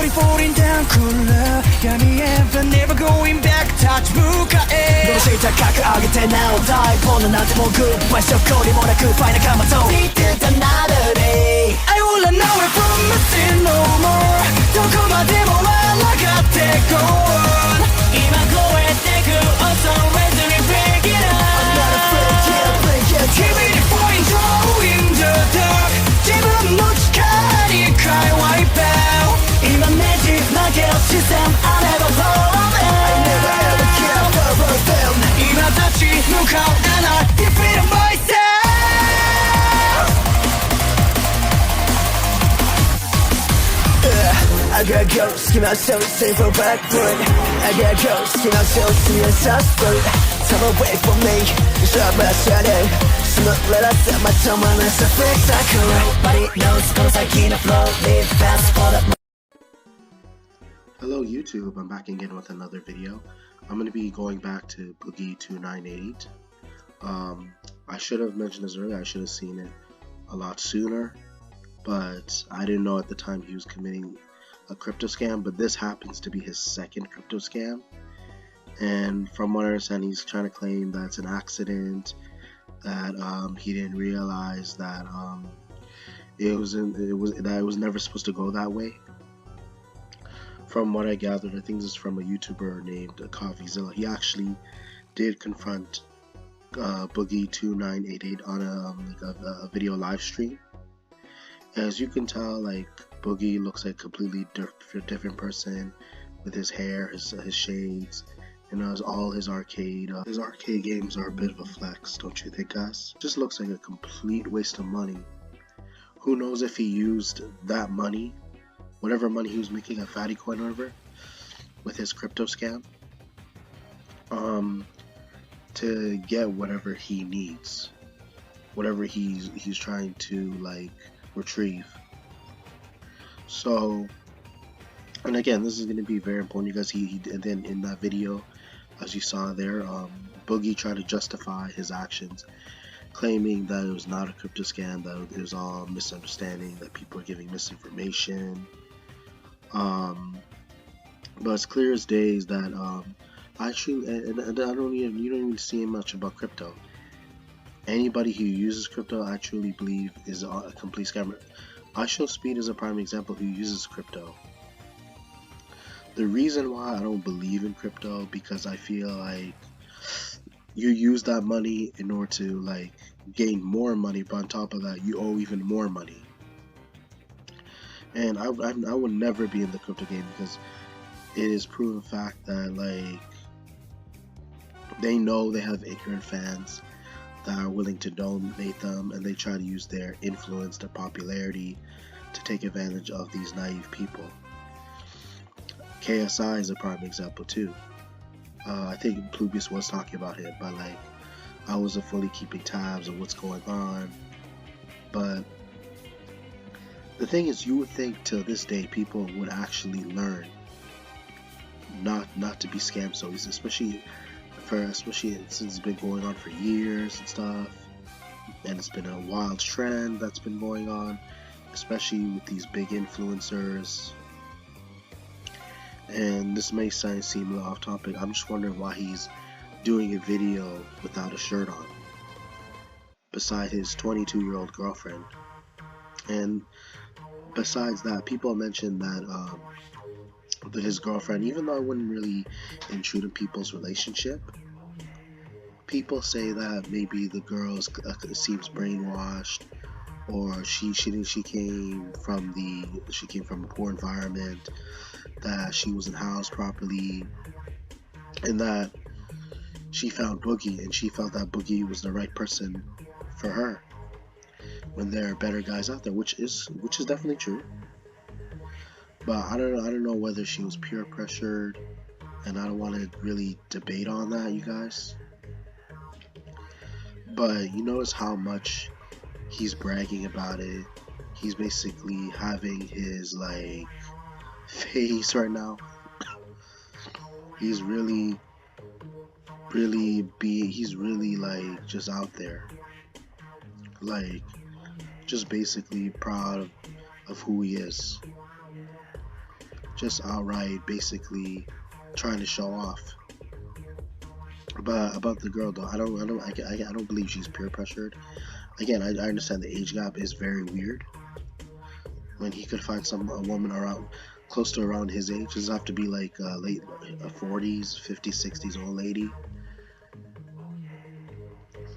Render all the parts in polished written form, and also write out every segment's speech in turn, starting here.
slowly falling down cooler闇へ but never going back touch 向かえどうして高く上げてなお大ボーナなんてもうグッバイしょこりもなくファイナカマと Need another day I will run away from nothing no more どこまでも笑がってこう今超えてく Also ready to break it up I'm not afraid yeah break it Keep it point in the dark 自分の力に変え wipe out 今ねじ曲げる視線 I never fall in I never ever care for them 今立ち向かう and I defeat myself I got ghosts, keep myself safe from backward I got ghosts, keep myself see a suspect Time away from me, stop my shadow Smoke, let us set my tongue on a fix I could Nobody knows, cause I can't flow Live fast for the Hello YouTube, I'm back again with another video. I'm going to be going back to Boogie2988. I should have mentioned this earlier, I should have seen it a lot sooner. But I didn't know at the time he was committing a crypto scam, but this happens to be his second crypto scam. And from what I understand, he's trying to claim that it's an accident, that he didn't realize that it was never supposed to go that way. From what I gathered, I think this is from a YouTuber named Coffeezilla. He actually did confront Boogie2988 on a video live stream. As you can tell, like, Boogie looks like a completely different person with his hair, his shades, and all his arcade games are a bit of a flex, don't you think, guys? Just looks like a complete waste of money. Who knows if he used that money, whatever money he was making at Fatty Coin or whatever, with his crypto scam, to get whatever he needs, whatever he's trying to like retrieve. So, and again, this is going to be very important because he and then in that video, as you saw there, Boogie tried to justify his actions, claiming that it was not a crypto scam, that it was all misunderstanding, that people are giving misinformation. But it's clear as day is that actually, and you don't even see much about crypto. Anybody who uses crypto, I truly believe, is a complete scammer. iShowSpeed is a prime example who uses crypto. The reason why I don't believe in crypto, because I feel like you use that money in order to like gain more money, but on top of that, you owe even more money. And I would never be in the crypto game because it is proven fact that like they know they have ignorant fans that are willing to donate them, and they try to use their influence, their popularity to take advantage of these naive people. KSI is a prime example too. I think Plubius was talking about him, but like I wasn't fully keeping tabs of what's going on. But the thing is, you would think till this day people would actually learn not to be scammed so easy, especially since it's been going on for years and stuff, and it's been a wild trend that's been going on, especially with these big influencers. And this may seem a little off topic. I'm just wondering why he's doing a video without a shirt on, beside his 22-year-old girlfriend. And besides that, people mentioned that his girlfriend, even though I wouldn't really intrude in people's relationship, people say that maybe the girl seems brainwashed, or she came from a poor environment, that she wasn't housed properly, and that she found Boogie and she felt that Boogie was the right person for her when there are better guys out there, which is definitely true. But I don't know whether she was peer pressured, and I don't want to really debate on that, you guys. But you notice how much he's bragging about it. He's basically having his like face right now. He's really like just out there, like just basically proud of who he is. just outright basically trying to show off. But about the girl though, I don't believe she's peer pressured. Again, I understand the age gap is very weird. When he could find a woman around close to around his age, doesn't have to be like late 40s, 50s, 60s old lady.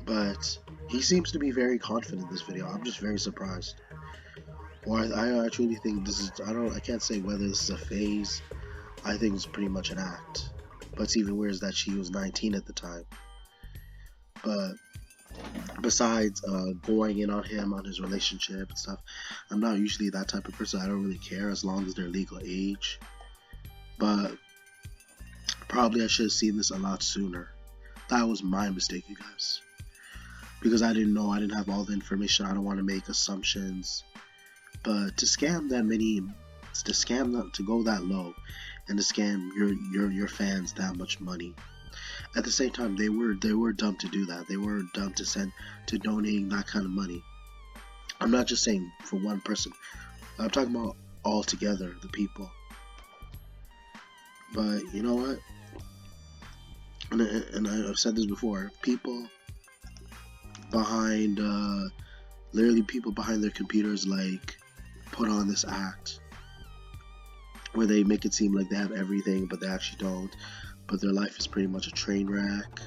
But he seems to be very confident in this video. I'm just very surprised. Or I truly think this is, I can't say whether this is a phase. I think it's pretty much an act. But it's even weird that she was 19 at the time. But besides going in on him, on his relationship and stuff, I'm not usually that type of person. I don't really care as long as they're legal age. But probably I should have seen this a lot sooner. That was my mistake, you guys. Because I didn't know, I didn't have all the information. I don't want to make assumptions. But to scam that many, to scam them, to go that low, and to scam your fans that much money. At the same time, they were dumb to do that. They were dumb to donating that kind of money. I'm not just saying for one person. I'm talking about all together, the people. But you know what? And I've said this before. People behind, literally people behind their computers, like, put on this act where they make it seem like they have everything, but they actually don't. But their life is pretty much a train wreck.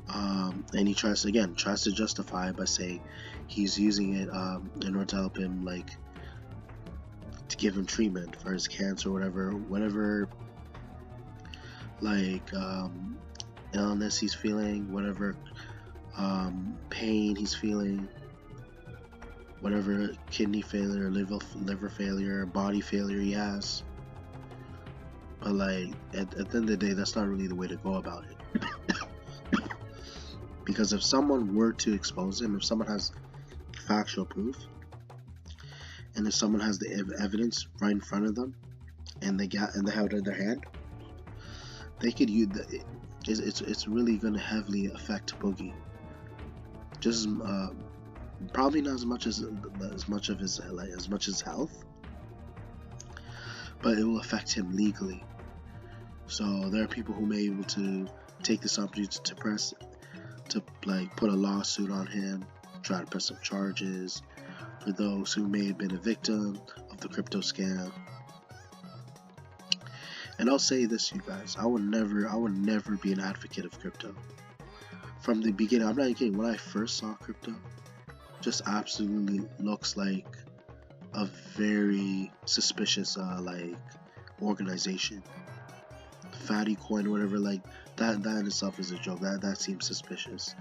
And he tries to justify it by saying he's using it in order to help him, like, to give him treatment for his cancer or whatever like illness he's feeling, whatever pain he's feeling, whatever kidney failure, liver failure, body failure he has. But like at the end of the day, that's not really the way to go about it. Because if someone were to expose him, if someone has factual proof, and if someone has the evidence right in front of them, and they have it in their hand, they could use it's really going to heavily affect Boogie. Just probably not as much of his health, but it will affect him legally. So there are people who may be able to take this opportunity to put a lawsuit on him, try to press some charges for those who may have been a victim of the crypto scam. And I'll say this, you guys, I would never be an advocate of crypto. From the beginning, I'm not kidding, when I first saw crypto, just absolutely looks like a very suspicious like organization. Fatty coin, whatever, like that in itself is a joke. That seems suspicious.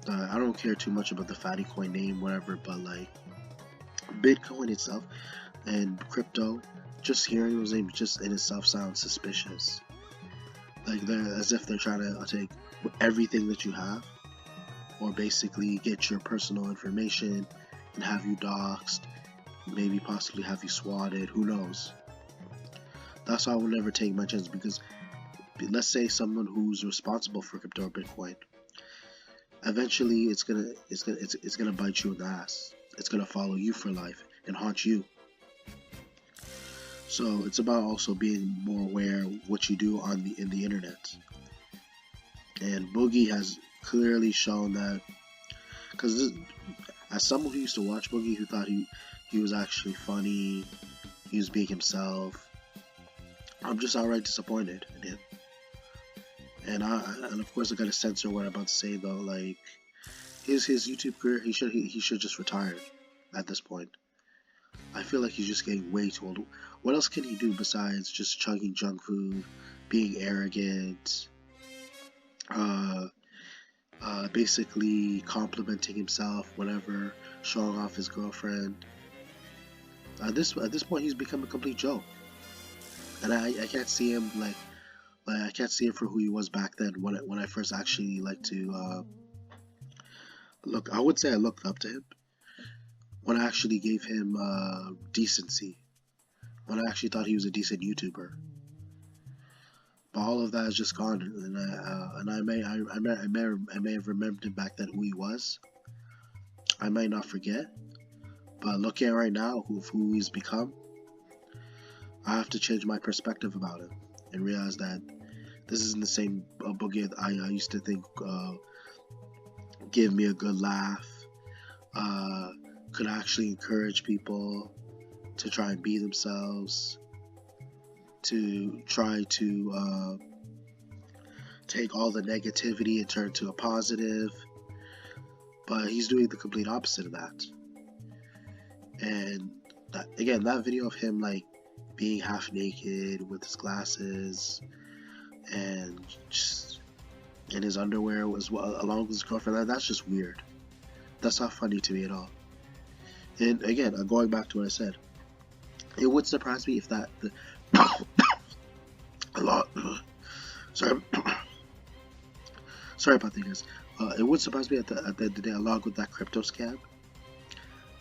I don't care too much about the Fatty coin name, whatever, but like Bitcoin itself and crypto, just hearing those names just in itself sounds suspicious. Like they're as if they're trying to take everything that you have, or basically get your personal information and have you doxxed, maybe possibly have you swatted, who knows. That's why I will never take my chance, because let's say someone who's responsible for crypto or Bitcoin, eventually it's gonna bite you in the ass. It's gonna follow you for life and haunt you. So it's about also being more aware of what you do in the internet. And Boogie has clearly shown that, because as someone who used to watch Boogie, who thought he was actually funny, he was being himself, I'm just outright disappointed in him. And of course I gotta censor what I'm about to say though. Like his YouTube career, he should just retire at this point. I feel like he's just getting way too old. What else can he do besides just chugging junk food, being arrogant, basically complimenting himself, whatever, showing off his girlfriend? At this point, he's become a complete joke, and I can't see him like I can't see him for who he was back then. When I first actually look, I would say I looked up to him. When I actually gave him decency, when I actually thought he was a decent YouTuber. But all of that is just gone, and I may have remembered him back then, who he was. I might not forget, but looking at right now who he's become, I have to change my perspective about it and realize that this isn't the same Boogie I used to think give me a good laugh, could actually encourage people to try and be themselves, to try to take all the negativity and turn to a positive. But he's doing the complete opposite of that. And again, that video of him like being half naked with his glasses and just in his underwear was along with his girlfriend, that's just weird. That's not funny to me at all. And again, going back to what I said, it would surprise me if that a lot. Sorry, sorry about that, guys. It would surprise me at the end of the day, along with that crypto scam,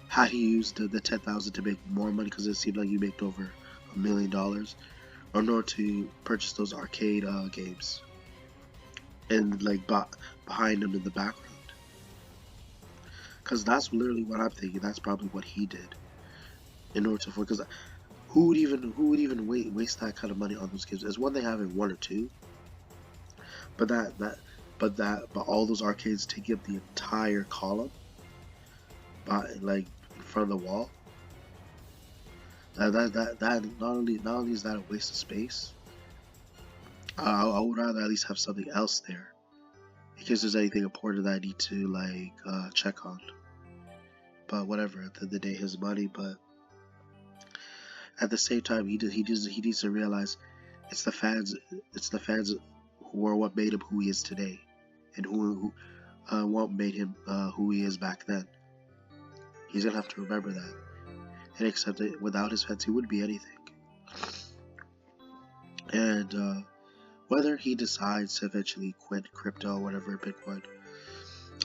had he used the 10,000 to make more money, because it seemed like he made over $1 million, or in order to purchase those arcade games, and like behind him in the background. Because that's literally what I'm thinking. That's probably what he did in order to afford. Because who would even waste that kind of money on those games? It's one thing having one or two, but all those arcades taking up the entire column, like in front of the wall. That not only is that a waste of space. I would rather at least have something else there, in case there's anything important that I need to like check on. But whatever, at the end of the day, his money. But at the same time, he needs to realize it's the fans who are what made him who he is today, and who what made him who he is back then. He's gonna have to remember that and accept it. Without his fans, he wouldn't be anything. And whether he decides to eventually quit crypto or whatever, Bitcoin,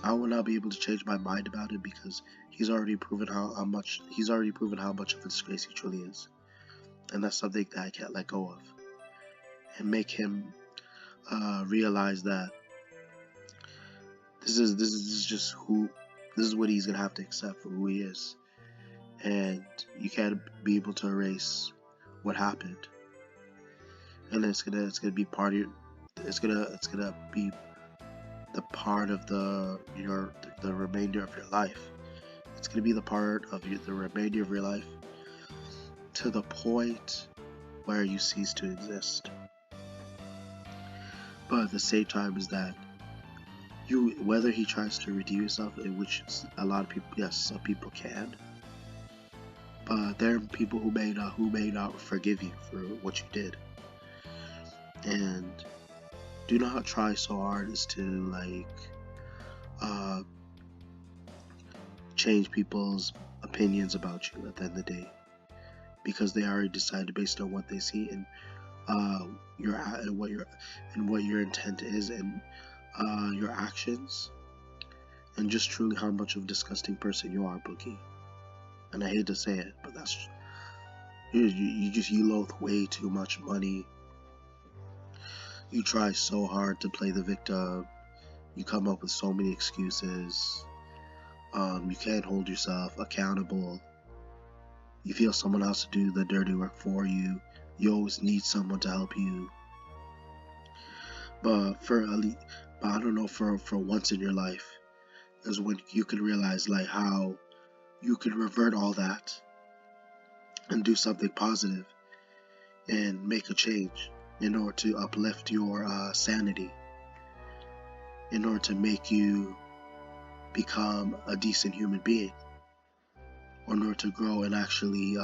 I will not be able to change my mind about it, because he's already proven how much of a disgrace he truly is, and that's something that I can't let go of, and make him realize that this is what he's gonna have to accept for who he is, and you can't be able to erase what happened, and it's gonna be part of your, it's gonna be the part of the remainder of your life. It's gonna be the part of the remainder of your life, to the point where you cease to exist. But at the same time is that whether he tries to redeem himself, which a lot of people, yes, some people can, but there are people who may not forgive you for what you did. And do not try so hard as to like change people's opinions about you at the end of the day, because they already decided based on what they see, and what your intent is, and your actions, and just truly how much of a disgusting person you are, Boogie. And I hate to say it, but that's you loathe way too much money. You try so hard to play the victim. You come up with so many excuses. You can't hold yourself accountable. You feel someone else to do the dirty work for you. You always need someone to help you. But I don't know, for once in your life is when you can realize like how you can revert all that and do something positive and make a change in order to uplift your sanity, in order to make you become a decent human being, or in order to grow and actually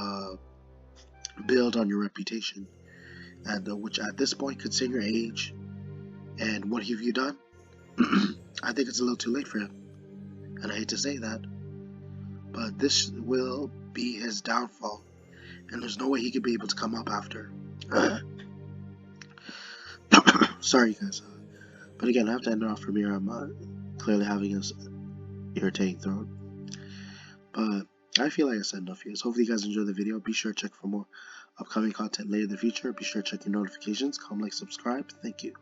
build on your reputation, and which at this point, considering your age and what have you done, I think it's a little too late for him, and I hate to say that, but this will be his downfall, and there's no way he could be able to come up after. Sorry guys, but again, I have to end it off from here. I'm clearly having an irritating throat, but I feel like I said enough here. So hopefully you guys enjoyed the video. Be sure to check for more upcoming content later in the future. Be sure to check your notifications, comment, like, subscribe. Thank you.